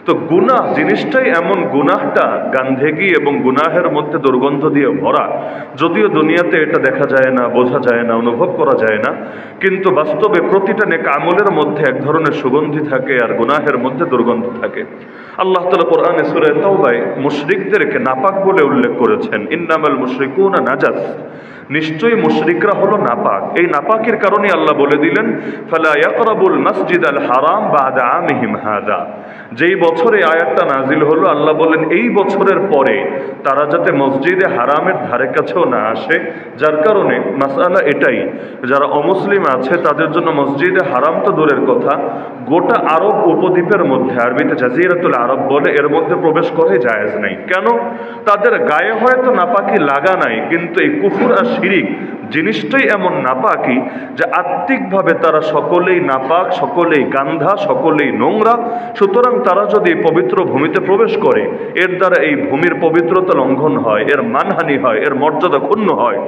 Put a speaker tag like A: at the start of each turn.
A: তো গুনাহ জিনিসটাই এমন, গুনাহটা গান্ধেগি এবং গুনাহের মধ্যে দুর্গন্ধ দিয়ে ভরা। যদিও দুনিয়াতে এটা দেখা যায় না, বোঝা যায় না, অনুভব করা যায় না, কিন্তু বাস্তবে প্রতিটা নেক আমলের মধ্যে এক ধরনের সুগন্ধি থাকে আর গুনাহের মধ্যে দুর্গন্ধ থাকে। আল্লাহ তাআলা কোরআনে সূরা তাওবায় মুশরিকদেরকে নাপাক বলে উল্লেখ করেছেন, ইন্নামাল মুশরিকুনা নাজাস, নিশ্চয়ই মুশরিকরা হলো নাপাক। এই নাপাকের কারণে আল্লাহ বলে দিলেন, ফালা ইয়াকরাবুল মাসজিদাল হারাম বাদা আমিহিম হাদা। যেই বছরে আয়াতটা নাজিল হলো, আল্লাহ বলেন এই বছরের পরে তারা যাতে মসজিদে হারামের ধারে কাছেও না আসে। যার কারণে মাসআলা এটাই, যারা অমুসলিম আছে তাদের জন্য মসজিদে হারাম তো দূরের কথা, গোটা আরব উপদ্বীপের মধ্যে, আরবিতে জাজিরাতুল আরব বলে, এর মধ্যে প্রবেশ করে জায়েজ নাই। কেন? তাদের গায়ে হয়তো নাপাকি লাগা নাই, কিন্তু এই কুফর আর শিরিক জিনিসটাই এমন নাপাকি যে আত্মিকভাবে তারা সকলেই নাপাক, সকলেই গান্ধা, সকলেই নোংরা। সুতরাং তারা যদি পবিত্র ভূমিতে প্রবেশ করে, এর দ্বারা এই ভূমির পবিত্রতা লঙ্ঘন হয়, এর মানহানি হয়, এর মর্যাদা ক্ষুণ্ণ হয়।